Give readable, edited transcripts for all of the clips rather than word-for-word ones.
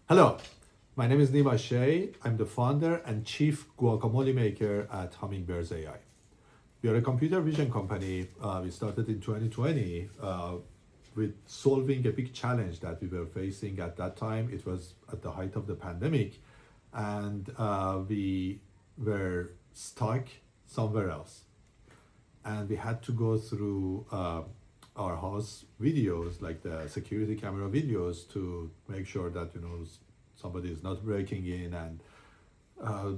Hello, my name is Nima Shea. I'm the founder and chief guacamole maker at Hummingbirds AI. We are a computer vision company. We started in 2020 with solving a big challenge that we were facing at that time. It was at the height of the pandemic, and we were stuck somewhere else. And we had to go through our house videos, like the security camera videos, to make sure that somebody is not breaking in. And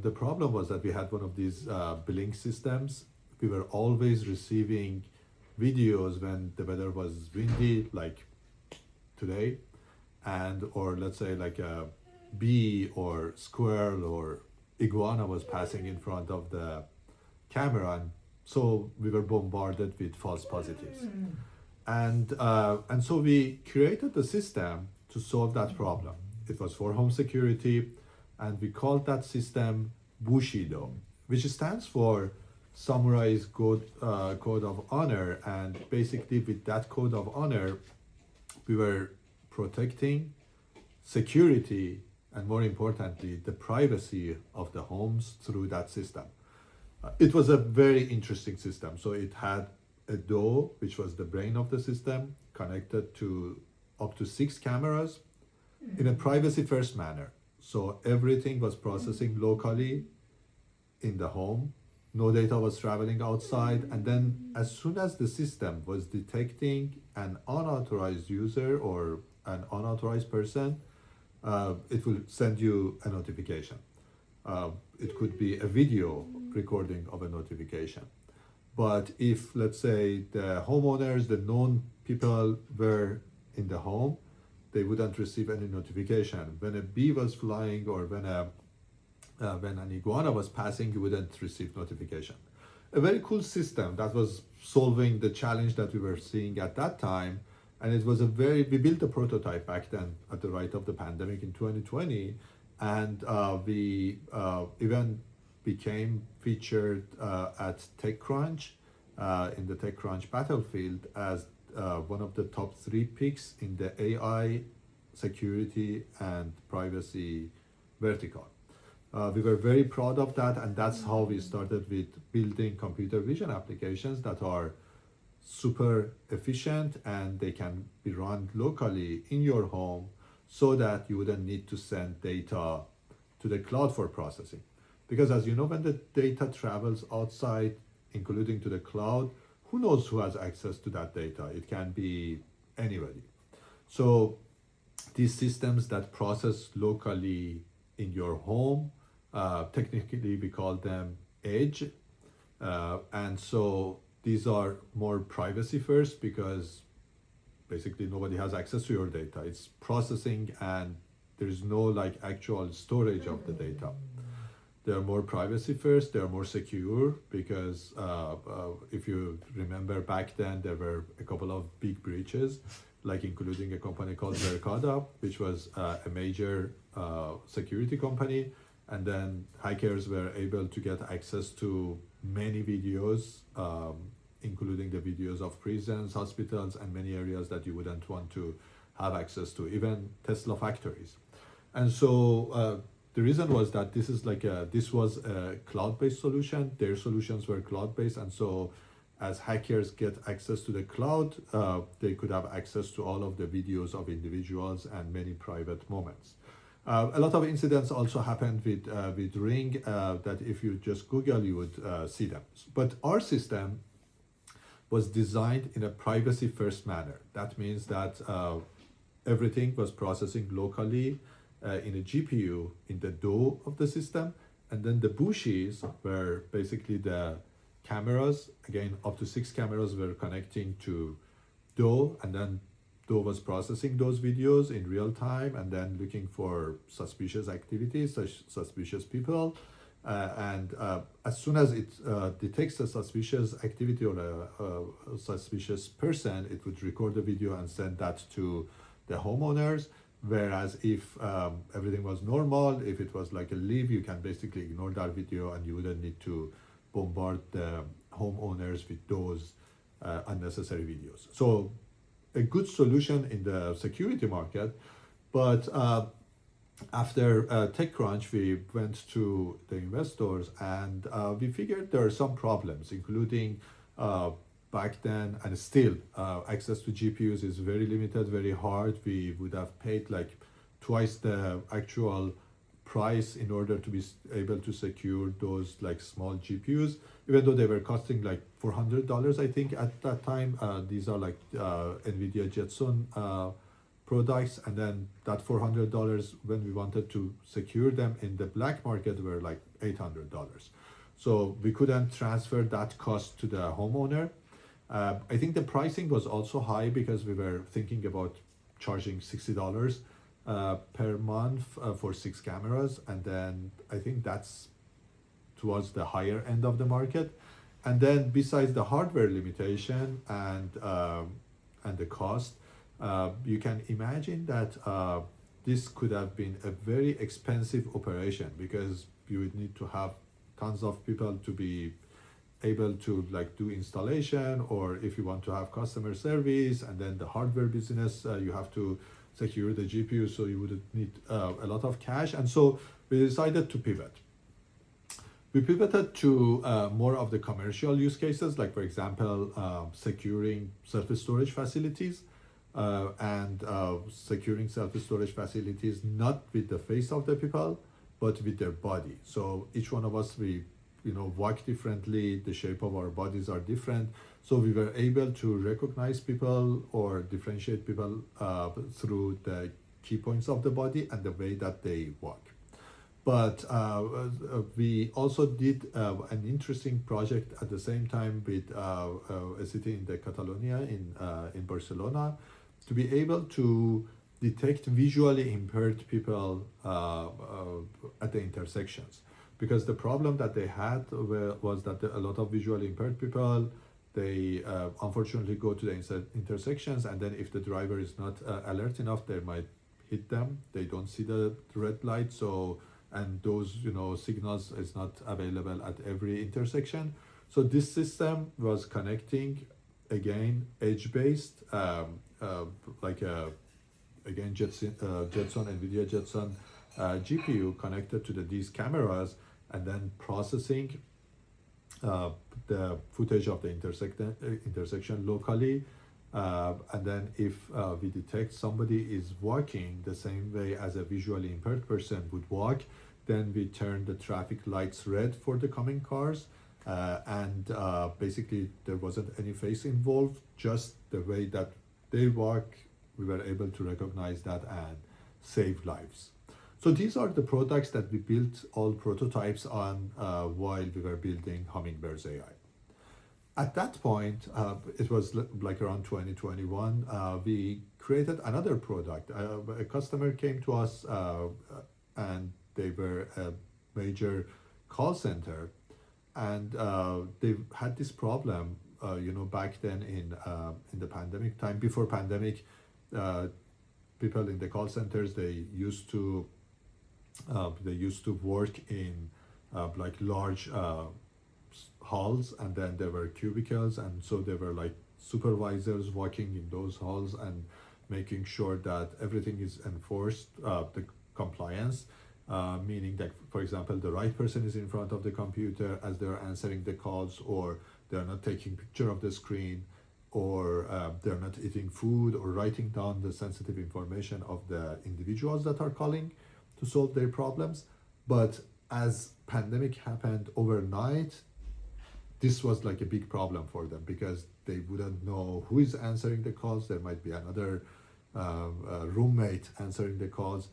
the problem was that we had one of these billing systems. We were always receiving videos when the weather was windy, like today, and or let's say like a bee or squirrel or iguana was passing in front of the camera, and so we were bombarded with false positives. And so we created the system to solve that problem. It was for home security, and we called that system Bushido, which stands for Samurai's Code of Honor. And basically, with that code of honor, we were protecting security and, more importantly, the privacy of the homes through that system. It was a very interesting system. So it had a DOE, which was the brain of the system, connected to up to 6 cameras in a privacy first manner. So everything was processing locally in the home. No data was traveling outside. And then as soon as the system was detecting an unauthorized user or an unauthorized person, it will send you a notification. It could be a video recording of a notification. But if, let's say, the homeowners, the known people were in the home, they wouldn't receive any notification. When a bee was flying or when an iguana was passing, you wouldn't receive notification. A very cool system that was solving the challenge that we were seeing at that time. And it was we built a prototype back then at the height of the pandemic in 2020. And we even became featured at TechCrunch, in the TechCrunch battlefield, as one of the top 3 picks in the AI security and privacy vertical. We were very proud of that, and that's how we started with building computer vision applications that are super efficient and they can be run locally in your home so that you wouldn't need to send data to the cloud for processing. Because as you know, when the data travels outside, including to the cloud, who knows who has access to that data? It can be anybody. So these systems that process locally in your home, technically we call them edge. And so these are more privacy first because basically nobody has access to your data. It's processing and there's no like actual storage of the data. They're more privacy first, they're more secure because if you remember back then, there were a couple of big breaches, like including a company called Mercado, which was a major security company. And then hackers were able to get access to many videos, including the videos of prisons, hospitals, and many areas that you wouldn't want to have access to, even Tesla factories. And so the reason was that this was a cloud-based solution. Their solutions were cloud-based, and so as hackers get access to the cloud, they could have access to all of the videos of individuals and many private moments. A lot of incidents also happened with Ring that if you just Google, you would see them. But our system was designed in a privacy-first manner. That means that everything was processing locally in a GPU in the DOE of the system, and then the bushes were basically the cameras. Again, up to 6 cameras were connecting to DOE, and then DOE was processing those videos in real time and then looking for suspicious activities, suspicious people. And as soon as it detects a suspicious activity or a suspicious person, it would record the video and send that to the homeowners. Whereas if everything was normal, if it was like a leave, you can basically ignore that video and you wouldn't need to bombard the homeowners with those unnecessary videos. So a good solution in the security market, but after TechCrunch, we went to the investors and we figured there are some problems, including back then and still access to GPUs is very limited, very hard. We would have paid like twice the actual price in order to be able to secure those like small GPUs, even though they were costing like $400, I think at that time. These are like NVIDIA Jetson products, and then that $400 when we wanted to secure them in the black market were like $800. So we couldn't transfer that cost to the homeowner. I think the pricing was also high because we were thinking about charging $60 per month for 6 cameras, and then I think that's towards the higher end of the market. And then besides the hardware limitation and the cost, you can imagine that this could have been a very expensive operation because you would need to have tons of people to be able to like do installation, or if you want to have customer service, and then the hardware business, you have to secure the GPU, so you would need a lot of cash. And so we decided to pivot. We pivoted to more of the commercial use cases, like for example, securing self-storage facilities and securing self-storage facilities not with the face of the people, but with their body. So each one of us, we walk differently, the shape of our bodies are different. So we were able to recognize people or differentiate people through the key points of the body and the way that they walk. But we also did an interesting project at the same time with a city in the Catalonia in Barcelona, to be able to detect visually impaired people at the intersections. Because the problem that they had was that a lot of visually impaired people, they unfortunately go to the intersections, and then if the driver is not alert enough, they might hit them. They don't see the red light, and those signals is not available at every intersection. So this system was connecting, again, edge-based, like again Jetson NVIDIA Jetson GPU connected to these cameras, and then processing the footage of the intersection locally. And then if we detect somebody is walking the same way as a visually impaired person would walk, then we turn the traffic lights red for the coming cars. And basically there wasn't any face involved, just the way that they walk, we were able to recognize that and save lives. So these are the products that we built all prototypes on while we were building Hummingbirds AI. At that point, it was like around 2021, we created another product. A customer came to us and they were a major call center, and they had this problem, back then in the pandemic time. Before pandemic, people in the call centers, they used to work in like large halls, and then there were cubicles, and so there were like supervisors working in those halls and making sure that everything is enforced, the compliance, meaning that, for example, the right person is in front of the computer as they're answering the calls, or they're not taking picture of the screen, or they're not eating food or writing down the sensitive information of the individuals that are calling to solve their problems. But as pandemic happened overnight, this was like a big problem for them because they wouldn't know who is answering the calls. There might be another roommate answering the calls.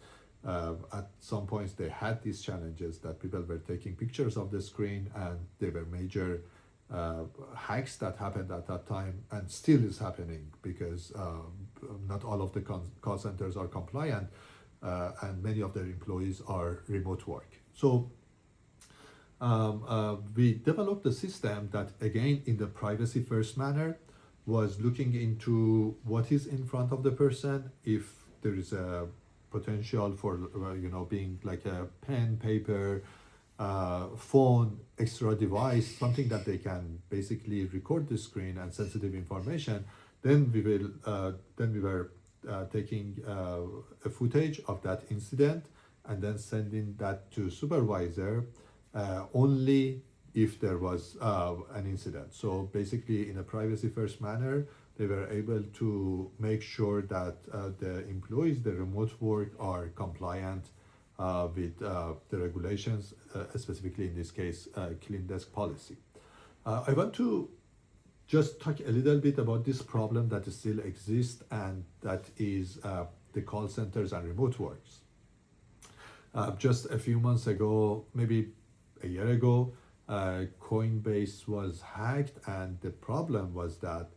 At some points they had these challenges that people were taking pictures of the screen, and there were major hacks that happened at that time, and still is happening because not all of the call centers are compliant, and many of their employees are remote work. So we developed a system that, again, in the privacy first manner, was looking into what is in front of the person, if there is a potential for being like a pen, paper, phone, extra device, something that they can basically record the screen and sensitive information. Then we were taking a footage of that incident and then sending that to supervisor only if there was an incident. So basically, in a privacy first manner, they were able to make sure that the employees, the remote work, are compliant with the regulations, specifically in this case, clean desk policy. I want to just talk a little bit about this problem that still exists, and that is the call centers and remote works. Just a few months ago, maybe a year ago, Coinbase was hacked, and the problem was that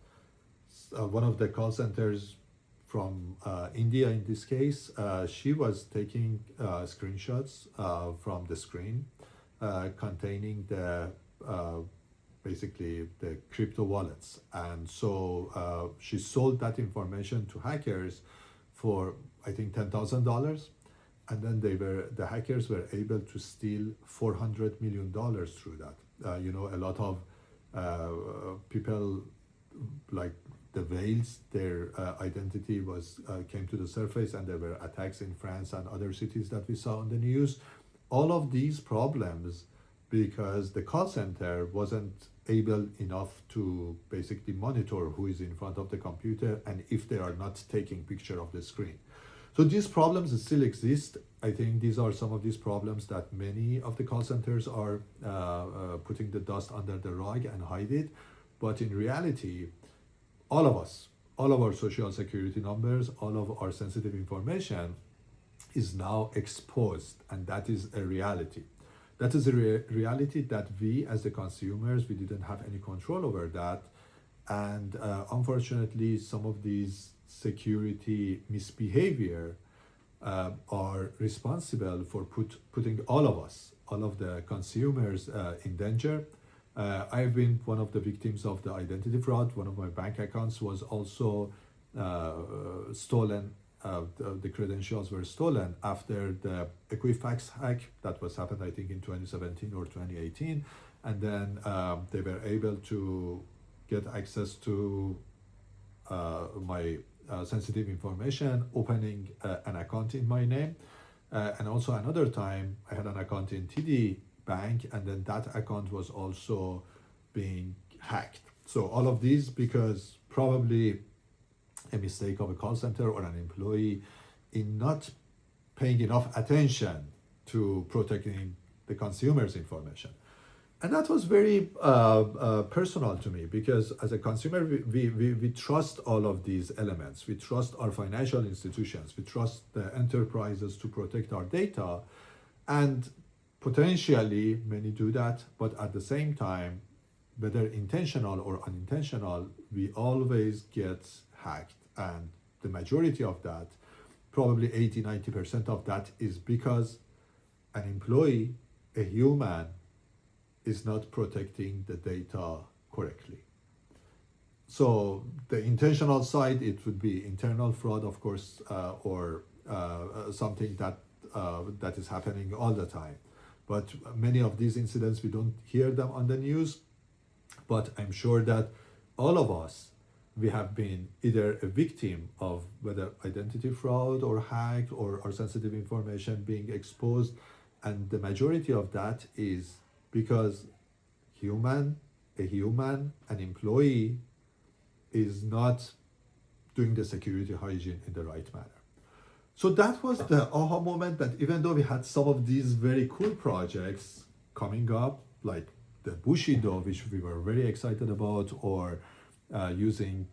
one of the call centers from India, in this case, she was taking screenshots from the screen containing the basically the crypto wallets, and so she sold that information to hackers for, I think, $10,000, and then the hackers were able to steal $400 million through that. A lot of people, like the whales, their identity was came to the surface, and there were attacks in France and other cities that we saw on the news. All of these problems because the call center wasn't able enough to basically monitor who is in front of the computer and if they are not taking picture of the screen. So these problems still exist. I think these are some of these problems that many of the call centers are putting the dust under the rug and hide it. But in reality, all of us, all of our social security numbers, all of our sensitive information is now exposed, and that is a reality. That is a reality that we as the consumers, we didn't have any control over that. And unfortunately, some of these security misbehavior are responsible for putting all of us, all of the consumers in danger. I've been one of the victims of the identity fraud. One of my bank accounts was also stolen. The credentials were stolen after the Equifax hack that was happened, I think, in 2017 or 2018. And then they were able to get access to my sensitive information, opening an account in my name. And also another time, I had an account in TD Bank, and then that account was also being hacked. So all of these because probably a mistake of a call center or an employee in not paying enough attention to protecting the consumer's information. And that was very personal to me, because as a consumer, we trust all of these elements. We trust our financial institutions. We trust the enterprises to protect our data. And potentially many do that, but at the same time, whether intentional or unintentional, we always get hacked. And the majority of that, probably 80-90% of that, is because an employee, a human, is not protecting the data correctly. So the intentional side, it would be internal fraud, of course, or something that is happening all the time. But many of these incidents, we don't hear them on the news. But I'm sure that all of us, we have been either a victim of whether identity fraud or hacked or our sensitive information being exposed. And the majority of that is because a human, an employee, is not doing the security hygiene in the right manner. So that was the aha moment, that even though we had some of these very cool projects coming up, like the Bushido, which we were very excited about, or using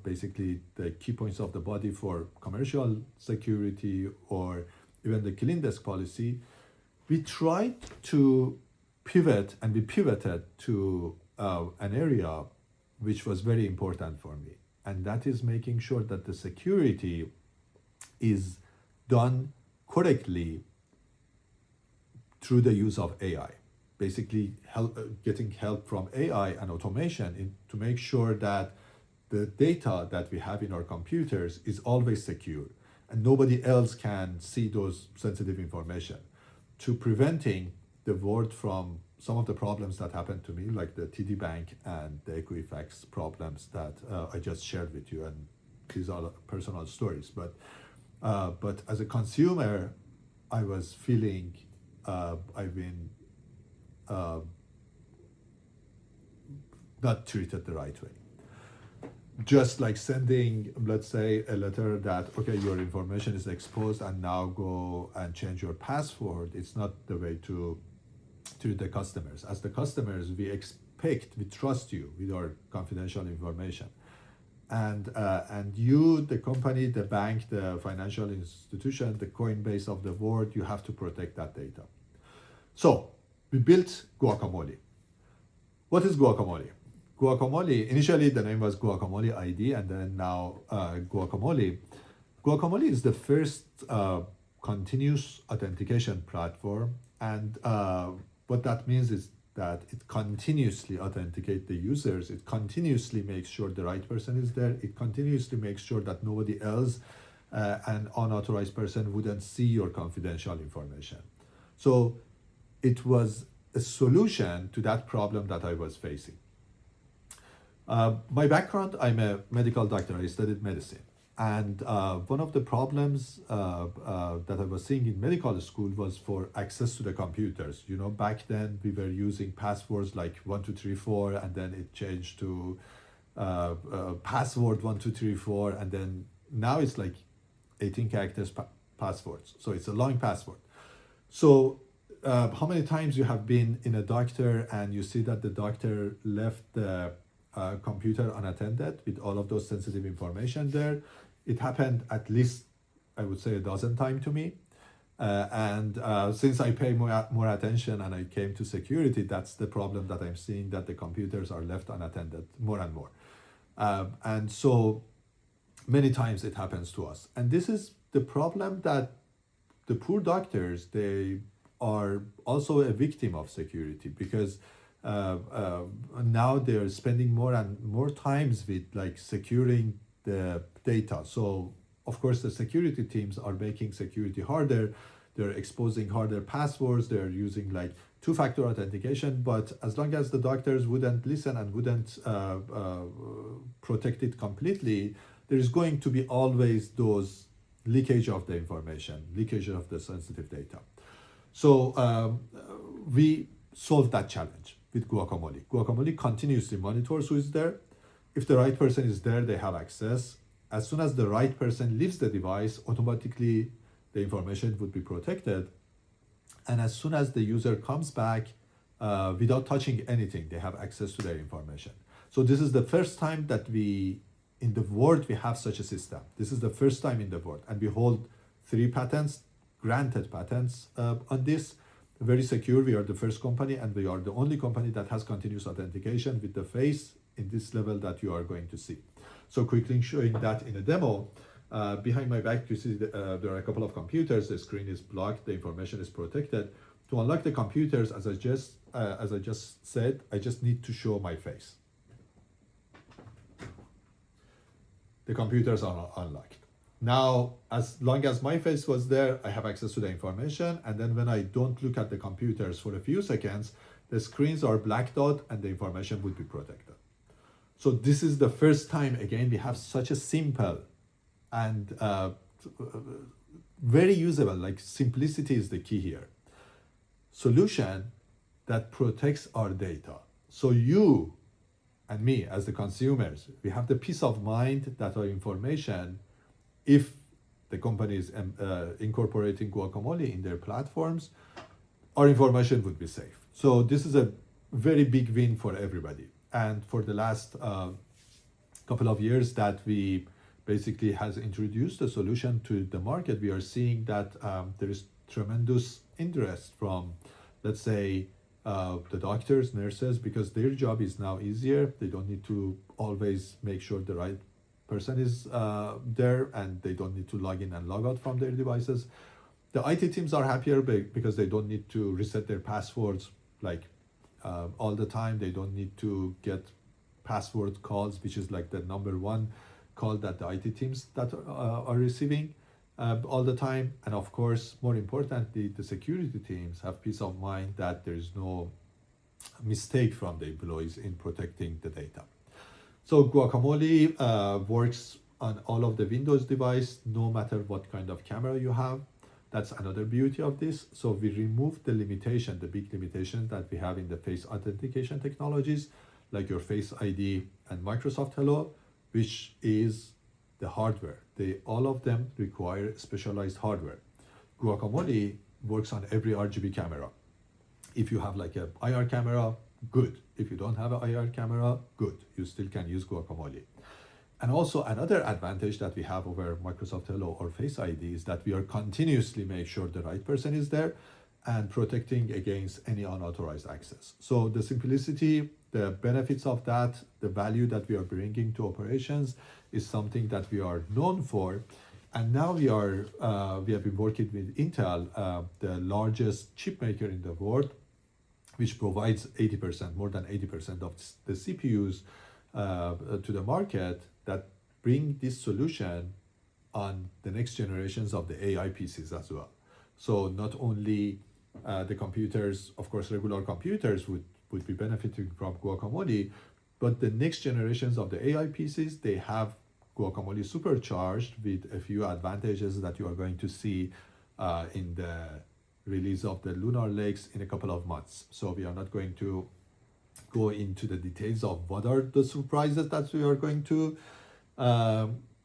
basically the key points of the body for commercial security, or even the clean desk policy, we tried to pivot, and we pivoted to an area which was very important for me. And that is making sure that the security is done correctly through the use of AI. Basically getting help from AI and automation to make sure that the data that we have in our computers is always secure and nobody else can see those sensitive information, to preventing the world from some of the problems that happened to me, like the TD Bank and the Equifax problems that I just shared with you. And these are personal stories. But as a consumer, I was feeling I've been not treated the right way. Just like sending, let's say, a letter that, okay, your information is exposed and now go and change your password. It's not the way to treat the customers. As the customers, we trust you with our confidential information. And you, the company, the bank, the financial institution, the Coinbase of the world, you have to protect that data. So we built Guacamole. What is Guacamole? Guacamole, initially the name was Guacamole ID, and then now Guacamole. Guacamole is the first continuous authentication platform, and what that means is that it continuously authenticates the users. It continuously makes sure the right person is there. It continuously makes sure that nobody else, an unauthorized person, wouldn't see your confidential information. So it was a solution to that problem that I was facing. My background, I'm a medical doctor. I studied medicine. And one of the problems that I was seeing in medical school was for access to the computers. You know, back then we were using passwords like 1234, and then it changed to password 1234, and then now it's like 18 characters passwords. So it's a long password. So how many times you have been in a doctor and you see that the doctor left the computer unattended with all of those sensitive information there? It happened at least, I would say, a dozen times to me. And since I pay more attention and I came to security, that's the problem that I'm seeing, that the computers are left unattended more and more. And so many times it happens to us. And this is the problem that the poor doctors, they are also a victim of security, because now they're spending more and more times with like securing the data. So of course the security teams are making security harder. They're exposing harder passwords. They're using like two-factor authentication. But as long as the doctors wouldn't listen and wouldn't protect it completely, there's going to be always those leakage of the information, leakage of the sensitive data. So we solved that challenge with Guacamole. Guacamole continuously monitors who is there. If the right person is there, they have access. As soon as the right person leaves the device, automatically the information would be protected. And as soon as the user comes back, without touching anything, they have access to their information. So this is the first time that in the world, we have such a system. This is the first time in the world. And we hold 3 patents, granted patents on this. Very secure. We are the first company, and we are the only company that has continuous authentication with the face in this level that you are going to see. So quickly showing that in a demo. Behind my back, you see there are a couple of computers. The screen is blocked. The information is protected. To unlock the computers, as I just said, I just need to show my face. The computers are unlocked. Now, as long as my face was there, I have access to the information. And then when I don't look at the computers for a few seconds, the screens are blacked out and the information would be protected. So this is the first time, again, we have such a simple and very usable, like simplicity is the key here, solution that protects our data. So you and me as the consumers, we have the peace of mind that our information, if the company is incorporating Guacamole in their platforms, our information would be safe. So this is a very big win for everybody. And for the last couple of years that we basically has introduced a solution to the market, we are seeing that there is tremendous interest from, let's say, the doctors, nurses, because their job is now easier. They don't need to always make sure the right person is there, and they don't need to log in and log out from their devices. The IT teams are happier because they don't need to reset their passwords like all the time. They don't need to get password calls, which is like the number one call that the IT teams that are receiving all the time. And of course, more importantly, the security teams have peace of mind that there is no mistake from the employees in protecting the data. So Guacamole works on all of the Windows device, no matter what kind of camera you have. That's another beauty of this. So we remove the limitation, the big limitation that we have in the face authentication technologies, like your Face ID and Microsoft Hello, which is the hardware. All of them require specialized hardware. Guacamole works on every RGB camera. If you have like a IR camera, good. If you don't have an IR camera, good. You still can use Guacamole. And also another advantage that we have over Microsoft Hello or Face ID is that we are continuously make sure the right person is there and protecting against any unauthorized access. So the simplicity, the benefits of that, the value that we are bringing to operations is something that we are known for. And now we have been working with Intel, the largest chip maker in the world, which provides 80%, more than 80% of the CPUs to the market, that bring this solution on the next generations of the AI PCs as well. So not only the computers, of course, regular computers would be benefiting from Guacamole, but the next generations of the AI PCs, they have Guacamole supercharged with a few advantages that you are going to see in the release of the Lunar Lakes in a couple of months. So we are not going to go into the details of what are the surprises that we are going to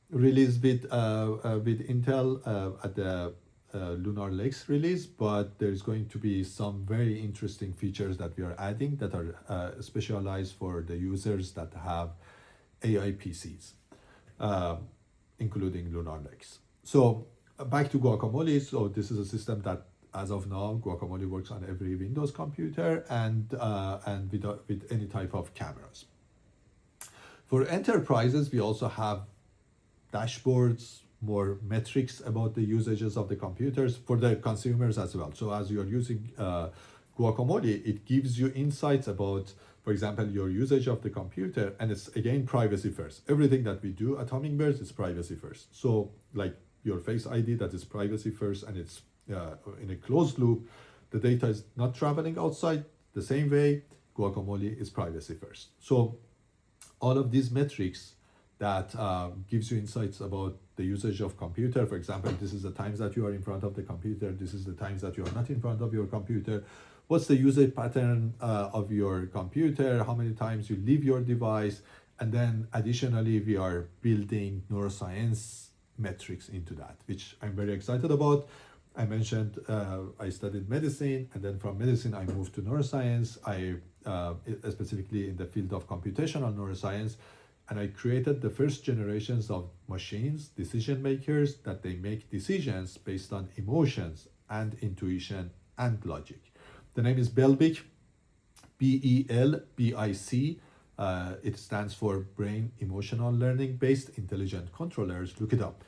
release with Intel at the Lunar Lakes release, but there's going to be some very interesting features that we are adding that are specialized for the users that have AI PCs, including Lunar Lakes. So back to Guacamole. So this is a system that, as of now, Guacamole works on every Windows computer and with any type of cameras. For enterprises, we also have dashboards, more metrics about the usages of the computers for the consumers as well. So as you're using Guacamole, it gives you insights about, for example, your usage of the computer, and it's again privacy first. Everything that we do at Hummingbirds is privacy first. So like your Face ID, that is privacy first, and it's in a closed loop. The data is not traveling outside. The same way, Guacamole is privacy first. So all of these metrics that gives you insights about the usage of computer. For example, this is the times that you are in front of the computer. This is the times that you are not in front of your computer. What's the usage pattern of your computer? How many times you leave your device? And then additionally, we are building neuroscience metrics into that, which I'm very excited about. I mentioned I studied medicine, and then from medicine I moved to neuroscience. I specifically in the field of computational neuroscience, and I created the first generations of machines, decision makers, that they make decisions based on emotions and intuition and logic. The name is Belbic, BELBIC. It stands for Brain Emotional Learning Based Intelligent Controllers. Look it up.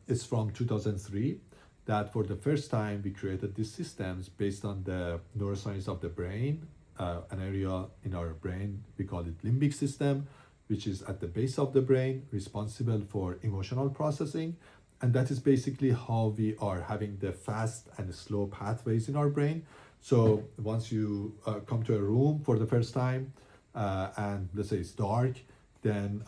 It's from 2003. That for the first time we created these systems based on the neuroscience of the brain, an area in our brain, we call it limbic system, which is at the base of the brain, responsible for emotional processing. And that is basically how we are having the fast and slow pathways in our brain. So once you come to a room for the first time, and let's say it's dark, then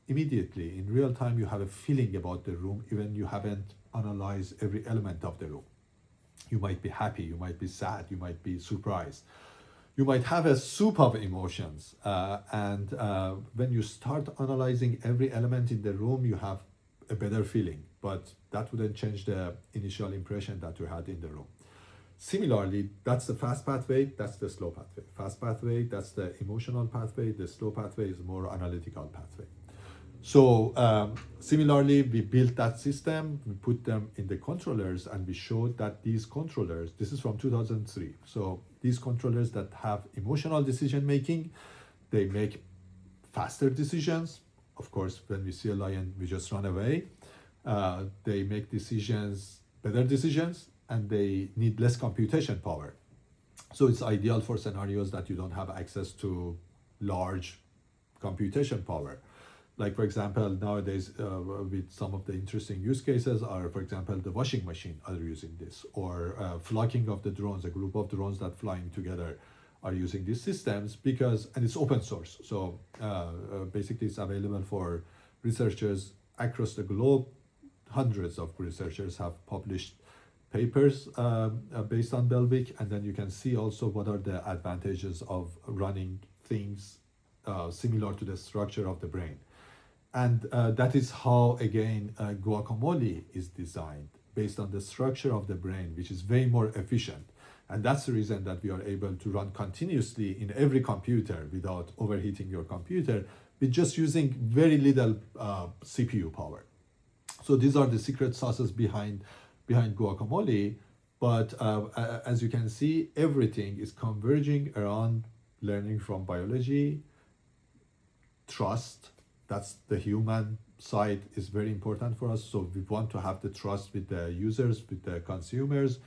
immediately in real time you have a feeling about the room, even you haven't analyzed every element of the room. You might be happy, you might be sad, you might be surprised, you might have a soup of emotions, and when you start analyzing every element in the room, you have a better feeling, but that wouldn't change the initial impression that you had in the room. Similarly, that's the fast pathway, that's the slow pathway. Fast pathway, that's the emotional pathway. The slow pathway is more analytical pathway. So similarly, we built that system, we put them in the controllers, and we showed that these controllers, this is from 2003. So these controllers that have emotional decision making, they make faster decisions. Of course, when we see a lion, we just run away. They make better decisions, and they need less computation power. So it's ideal for scenarios that you don't have access to large computation power. Like, for example, nowadays with some of the interesting use cases are, for example, the washing machine are using this, or flocking of the drones, a group of drones that flying together are using these systems and it's open source. So basically it's available for researchers across the globe, hundreds of researchers have published papers based on Belvic, and then you can see also what are the advantages of running things similar to the structure of the brain. And that is how, again, Guacamole is designed based on the structure of the brain, which is way more efficient. And that's the reason that we are able to run continuously in every computer without overheating your computer with just using very little CPU power. So these are the secret sauces behind Guacamole. But as you can see, everything is converging around learning from biology, trust. That's the human side is very important for us. So we want to have the trust with the users, with the consumers.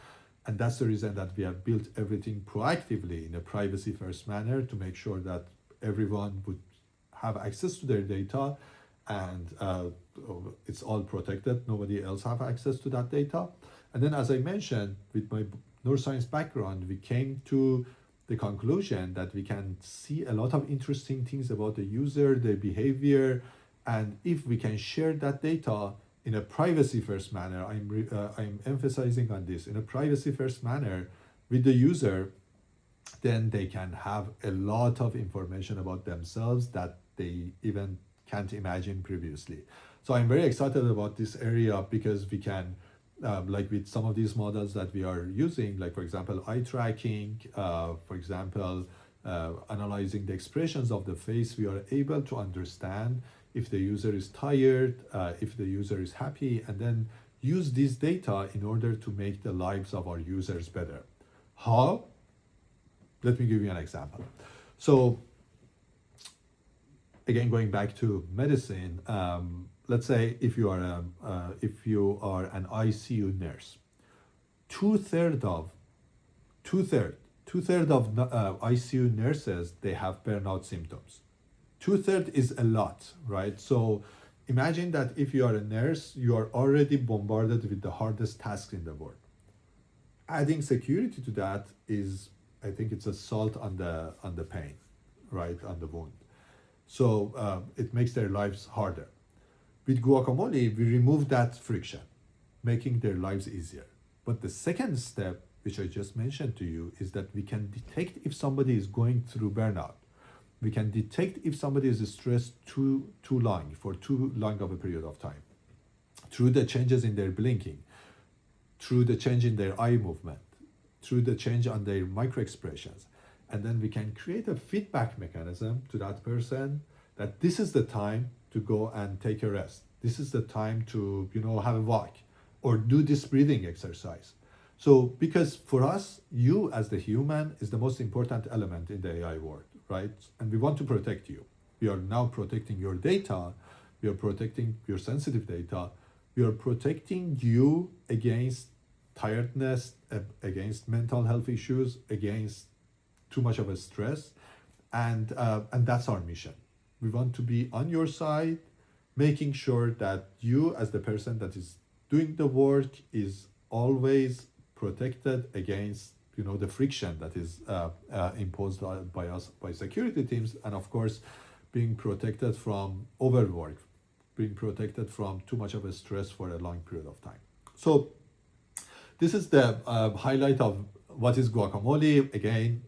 And that's the reason that we have built everything proactively in a privacy first manner to make sure that everyone would have access to their data, and it's all protected. Nobody else have access to that data. And then, as I mentioned, with my neuroscience background, we came to the conclusion that we can see a lot of interesting things about the user, their behavior, and if we can share that data in a privacy first manner, I'm emphasizing on this, in a privacy first manner with the user, then they can have a lot of information about themselves that they even can't imagine previously. So I'm very excited about this area because we can, like with some of these models that we are using, like for example, eye tracking, for example, analyzing the expressions of the face, we are able to understand if the user is tired, if the user is happy, and then use this data in order to make the lives of our users better. How? Let me give you an example. So again, going back to medicine, let's say if you are an ICU nurse, two-thirds of ICU nurses, they have burnout symptoms. Two-thirds is a lot, right? So imagine that if you are a nurse, you are already bombarded with the hardest tasks in the world. Adding security to that is, I think it's a salt on the pain, right, on the wound. So it makes their lives harder. With Guacamole, we remove that friction, making their lives easier. But the second step, which I just mentioned to you, is that we can detect if somebody is going through burnout. We can detect if somebody is stressed too long, for too long of a period of time, through the changes in their blinking, through the change in their eye movement, through the change on their micro expressions. And then we can create a feedback mechanism to that person that this is the time to go and take a rest. This is the time to, have a walk or do this breathing exercise. So because for us, you as the human is the most important element in the AI world, right? And we want to protect you. We are now protecting your data. We are protecting your sensitive data. We are protecting you against tiredness, against mental health issues, against too much of a stress. And that's our mission. We want to be on your side, making sure that you as the person that is doing the work is always protected against the friction that is imposed by us, by security teams, and of course being protected from overwork, being protected from too much of a stress for a long period of time. So this is the highlight of what is Guacamole. Again,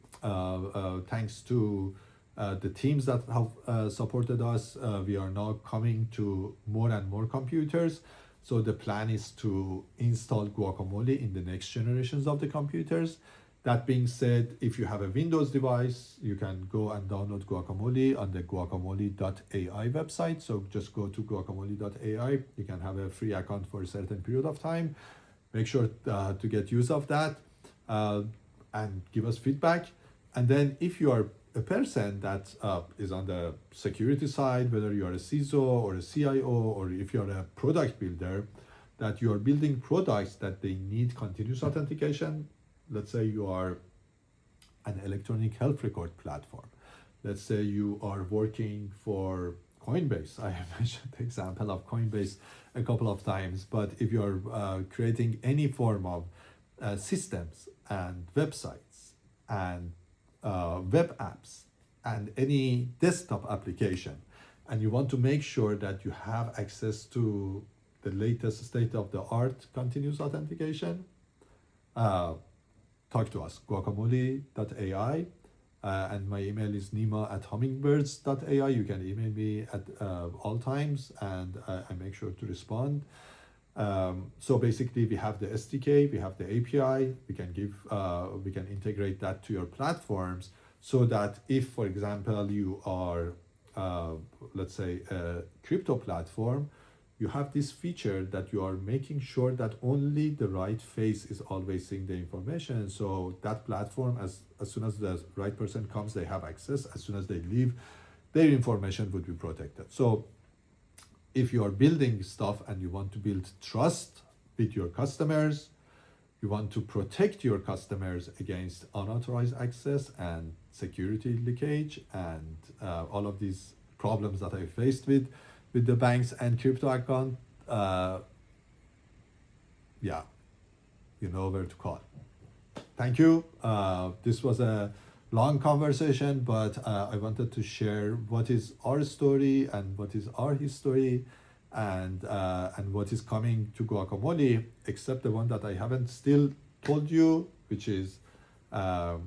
thanks to the teams that have supported us, we are now coming to more and more computers. So the plan is to install Guacamole in the next generations of the computers. That being said, if you have a Windows device, you can go and download Guacamole on the guacamole.ai website. So just go to guacamole.ai. You can have a free account for a certain period of time. Make sure to get use of that and give us feedback. And then if you are a person that is on the security side, whether you are a CISO or a CIO, or if you are a product builder, that you are building products that they need continuous authentication. Let's say you are an electronic health record platform. Let's say you are working for Coinbase. I have mentioned the example of Coinbase a couple of times, but if you are creating any form of systems and websites and web apps and any desktop application, and you want to make sure that you have access to the latest state-of-the-art continuous authentication, talk to us, guacamole.ai. And my email is nima@hummingbirds.ai. You can email me at all times, and I make sure to respond. So basically, we have the SDK, we have the API. We can integrate that to your platforms, so that if, for example, you are, let's say, a crypto platform, you have this feature that you are making sure that only the right face is always seeing the information. So that platform, as soon as the right person comes, they have access. As soon as they leave, their information would be protected. So if you are building stuff and you want to build trust with your customers, you want to protect your customers against unauthorized access and security leakage and all of these problems that I faced with the banks and crypto account, yeah, you know where to call. Thank you. This was a long conversation, but I wanted to share what is our story and what is our history, and what is coming to Guacamole, except the one that I haven't still told you, which is the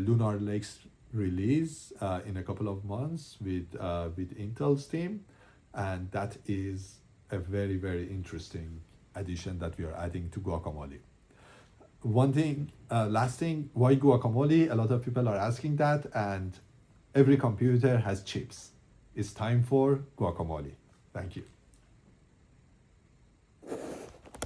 Lunar Lakes release in a couple of months with Intel's team. And that is a very, very interesting addition that we are adding to Guacamole. One thing, last thing, why Guacamole? A lot of people are asking that, and every computer has chips. It's time for Guacamole. Thank you.